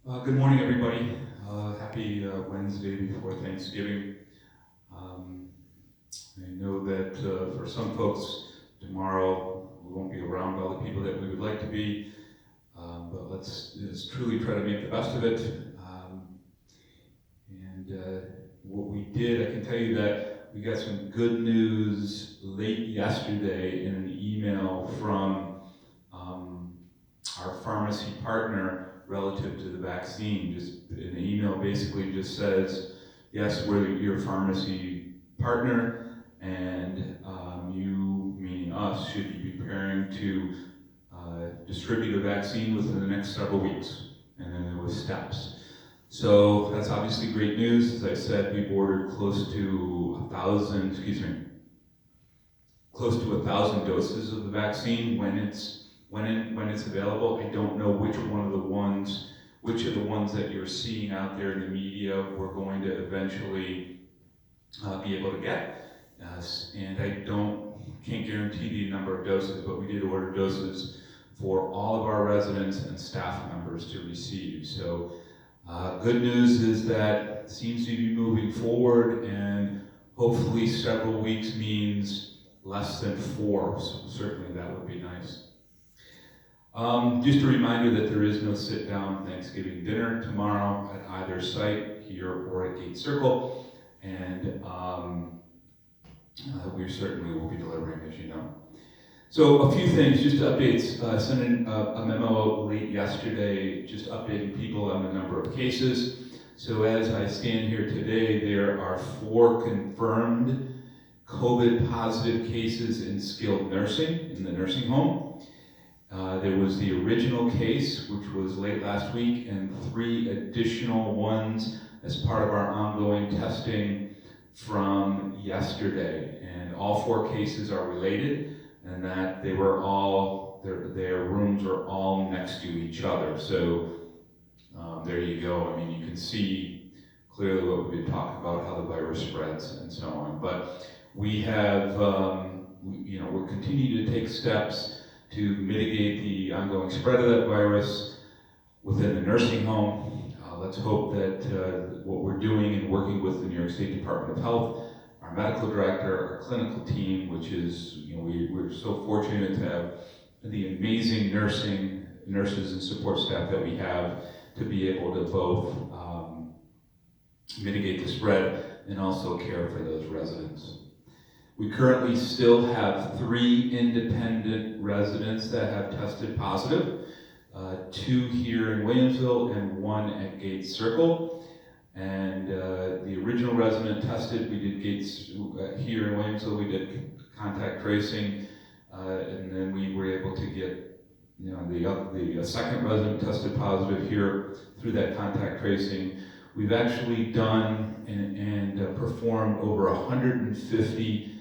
Good morning, everybody. Happy Wednesday before Thanksgiving. Um, I know that for some folks, tomorrow we won't be around all the people that we would like to be, but let's truly try to make the best of it. And what we did, I can tell you that we got some good news late yesterday in an email from um, our pharmacy partner relative to the vaccine. Just an email basically just says, yes, we're your pharmacy partner, and you, meaning us, should be preparing to distribute a vaccine within the next several weeks, and then there was steps. So that's obviously great news. As I said, we've ordered close to 1,000 doses of the vaccine when it's available. I don't know which of the ones that you're seeing out there in the media we're going to eventually be able to get. And I can't guarantee the number of doses, but we did order doses for all of our residents and staff members to receive. So good news is that it seems to be moving forward, and hopefully several weeks means less than 4, so certainly that would be nice. Just a reminder that there is no sit-down Thanksgiving dinner tomorrow at either site, here or at Gate Circle, and we certainly will be delivering, as you know. So a few things, just updates. Sent in a memo late yesterday, just updating people on the number of cases. So as I stand here today, there are 4 confirmed COVID positive cases in skilled nursing, in the nursing home. There was the original case, which was late last week, and 3 additional ones as part of our ongoing testing from yesterday. And all 4 cases are related, and that they were all, their rooms are all next to each other. So there you go. I mean, you can see clearly what we've been talking about, how the virus spreads and so on. But we have, we're continuing to take steps to mitigate the ongoing spread of that virus within the nursing home. Let's hope that what we're doing and working with the New York State Department of Health, our medical director, our clinical team, which is, we're so fortunate to have the amazing nurses and support staff that we have to be able to both mitigate the spread and also care for those residents. We currently still have 3 independent residents that have tested positive, 2 here in Williamsville and 1 at Gates Circle. And the original resident tested, we did Gates here in Williamsville, we did contact tracing, and then we were able to get the second resident tested positive here through that contact tracing. We've actually done and performed over 150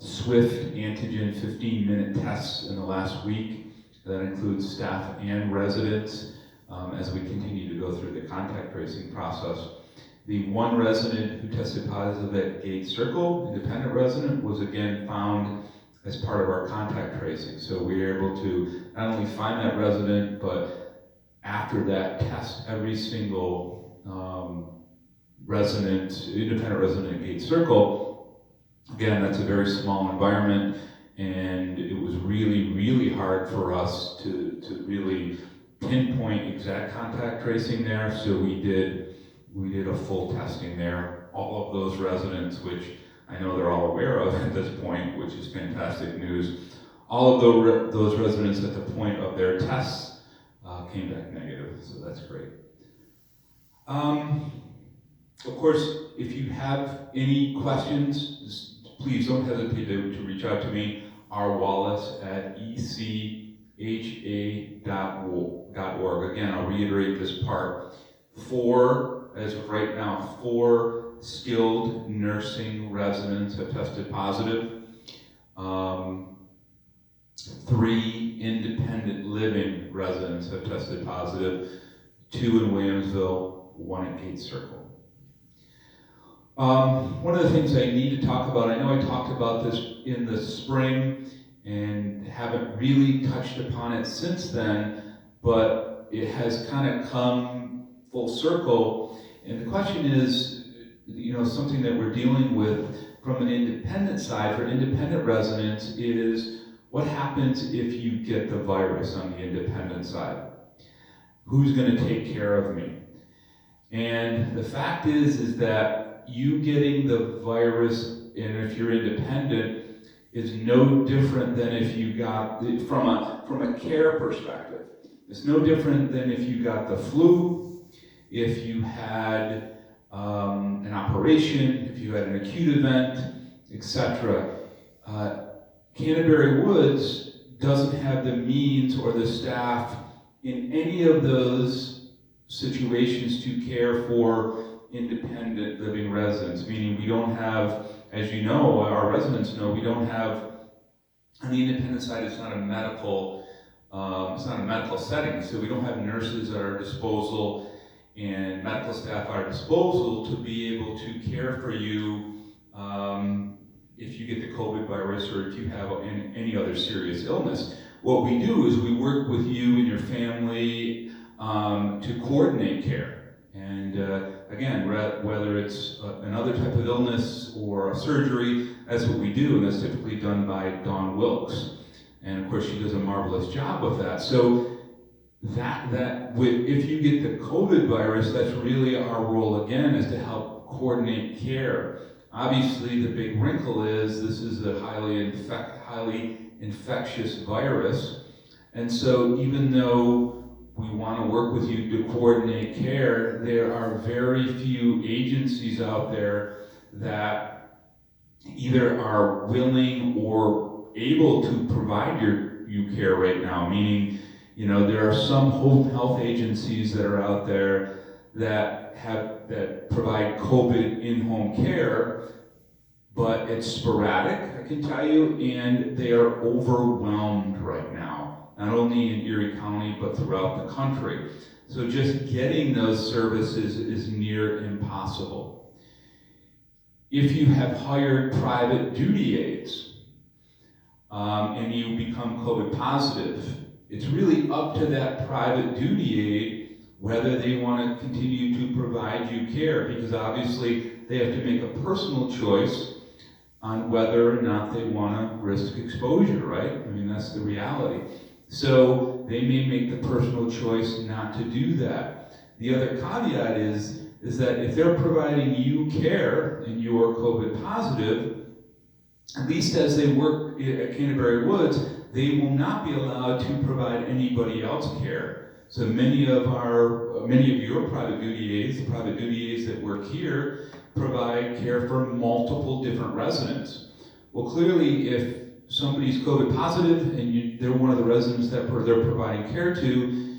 swift antigen 15-minute tests in the last week. That includes staff and residents as we continue to go through the contact tracing process. The 1 resident who tested positive at Gate Circle, independent resident, was again found as part of our contact tracing. So we were able to not only find that resident, but after that test every single independent resident at Gate Circle. Again, that's a very small environment, and it was really, really hard for us to really pinpoint exact contact tracing there. So we did a full testing there. All of those residents, which I know they're all aware of at this point, which is fantastic news. All of those residents at the point of their tests came back negative, so that's great. Of course, if you have any questions, please don't hesitate to reach out to me, rwallace@echa.org. Again, I'll reiterate this part. 4, as of right now, 4 skilled nursing residents have tested positive. 3 independent living residents have tested positive. 2 in Williamsville, 1 at Gate Circle. One of the things I need to talk about, I know I talked about this in the spring and haven't really touched upon it since then, but it has kind of come full circle. And the question is, something that we're dealing with from an independent side, for independent residents, is what happens if you get the virus on the independent side? Who's going to take care of me? And the fact is that you getting the virus, and if you're independent, is no different than if you got, from a care perspective, it's no different than if you got the flu, if you had an operation, if you had an acute event, etc. Canterbury Woods doesn't have the means or the staff in any of those situations to care for independent living residents, meaning we don't have, as you know, our residents know, we don't have, on the independent side, it's not a medical setting, so we don't have nurses at our disposal and medical staff at our disposal to be able to care for you if you get the COVID virus or if you have any other serious illness. What we do is we work with you and your family to coordinate care. And again, whether it's another type of illness or a surgery, that's what we do, and that's typically done by Dawn Wilkes. And of course, she does a marvelous job with that. So if you get the COVID virus, that's really our role again, is to help coordinate care. Obviously, the big wrinkle is this is a highly infectious virus, and so even though we want to work with you to coordinate care, there are very few agencies out there that either are willing or able to provide you care right now, meaning, there are some home health agencies that are out there that provide COVID in-home care, but it's sporadic, I can tell you, and they are overwhelmed right now, not only in Erie County, but throughout the country. So just getting those services is near impossible. If you have hired private duty aides and you become COVID positive, it's really up to that private duty aide whether they want to continue to provide you care, because obviously they have to make a personal choice on whether or not they want to risk exposure, right? I mean, that's the reality. So they may make the personal choice not to do that. The other caveat is that if they're providing you care and you are COVID positive, at least as they work at Canterbury Woods, they will not be allowed to provide anybody else care. So many of your private duty aides, the private duty aides that work here, provide care for multiple different residents. Well, clearly, if somebody's COVID positive and they're one of the residents that they're providing care to,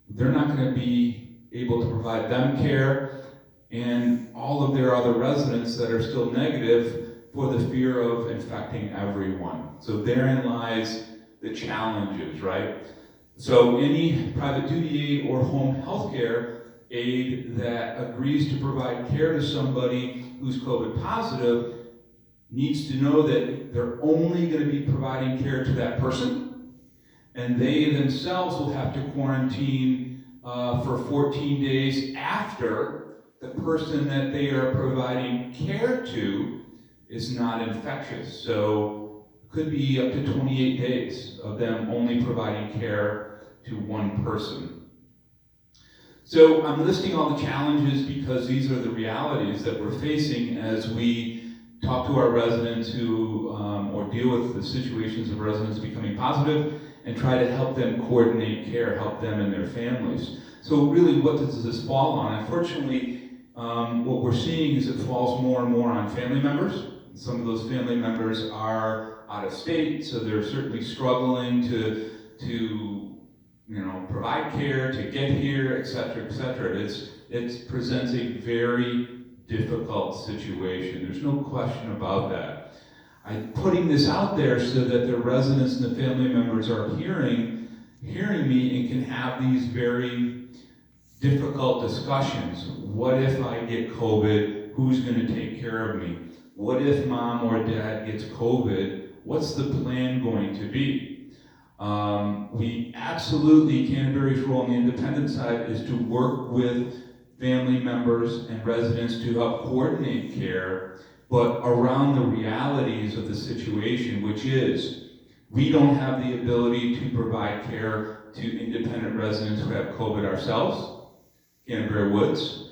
they're not going to be able to provide them care and all of their other residents that are still negative for the fear of infecting everyone. So therein lies the challenges, right? So any private duty aide or home health care aide that agrees to provide care to somebody who's COVID positive needs to know that they're only going to be providing care to that person, and they themselves will have to quarantine for 14 days after the person that they are providing care to is not infectious. So it could be up to 28 days of them only providing care to one person. So I'm listing all the challenges because these are the realities that we're facing as we talk to our residents who, or deal with the situations of residents becoming positive and try to help them coordinate care, help them and their families. So really, what does this fall on? Unfortunately, what we're seeing is it falls more and more on family members. Some of those family members are out of state, so they're certainly struggling to provide care, to get here, et cetera, et cetera. It presents a very difficult situation. There's no question about that. I'm putting this out there so that the residents and the family members are hearing me and can have these very difficult discussions. What if I get COVID? Who's going to take care of me? What if mom or dad gets COVID? What's the plan going to be? We absolutely, Canterbury's role on the independent side is to work with family members and residents to help coordinate care, but around the realities of the situation, which is we don't have the ability to provide care to independent residents who have COVID ourselves, Canterbury Woods,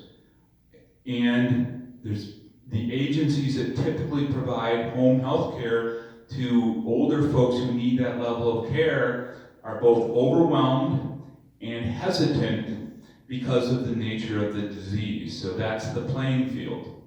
and there's the agencies that typically provide home health care to older folks who need that level of care are both overwhelmed and hesitant because of the nature of the disease. So that's the playing field.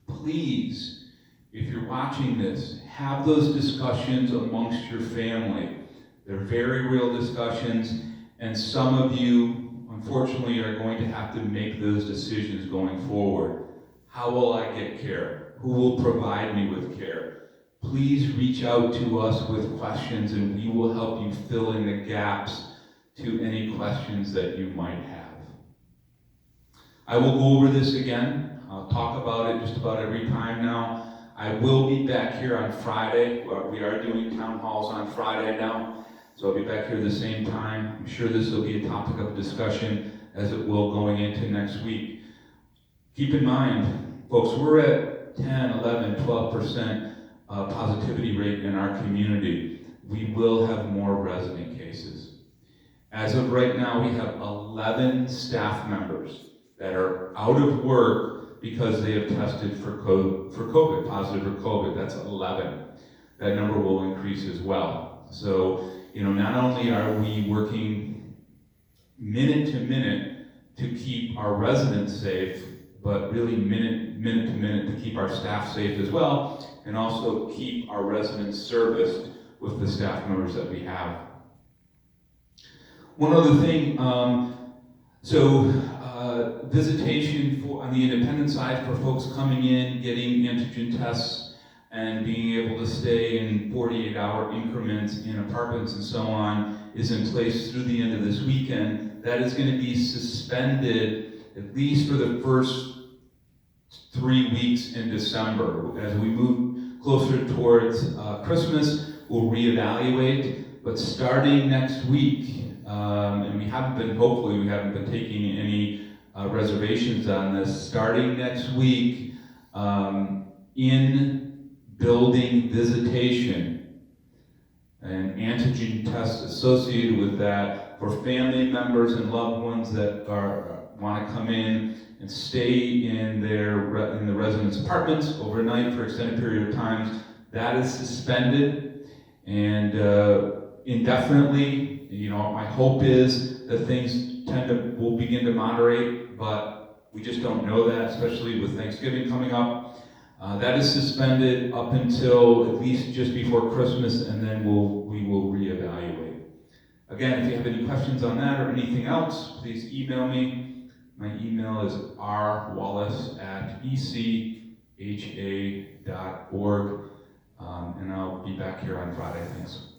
Please, if you're watching this, have those discussions amongst your family. They're very real discussions, and some of you, unfortunately, are going to have to make those decisions going forward. How will I get care? Who will provide me with care? Please reach out to us with questions, and we will help you fill in the gaps to any questions that you might have. I will go over this again. I'll talk about it just about every time now. I will be back here on Friday. We are doing town halls on Friday now, so I'll be back here the same time. I'm sure this will be a topic of discussion as it will going into next week. Keep in mind, folks, we're at 10, 11, 12% positivity rate in our community. We will have more resident cases. As of right now, we have 11 staff members that are out of work because they have tested for COVID, positive for COVID. That's 11. That number will increase as well. So, not only are we working minute to minute to keep our residents safe, but really minute to minute to keep our staff safe as well, and also keep our residents serviced with the staff members that we have. One other thing, visitation on the independent side for folks coming in, getting antigen tests, and being able to stay in 48-hour increments in apartments and so on is in place through the end of this weekend. That is going to be suspended at least for the first 3 weeks in December. As we move closer towards Christmas, we'll reevaluate, but starting next week, and we haven't been taking any reservations on this. Starting next week, in building visitation, an antigen test associated with that for family members and loved ones that want to come in and stay in the residence apartments overnight for extended period of times. That is suspended and indefinitely. My hope is that things will begin to moderate, but we just don't know that, especially with Thanksgiving coming up. That is suspended up until at least just before Christmas, and then we will reevaluate. Again, if you have any questions on that or anything else, please email me. My email is rwallace@echa.org, and I'll be back here on Friday. Thanks.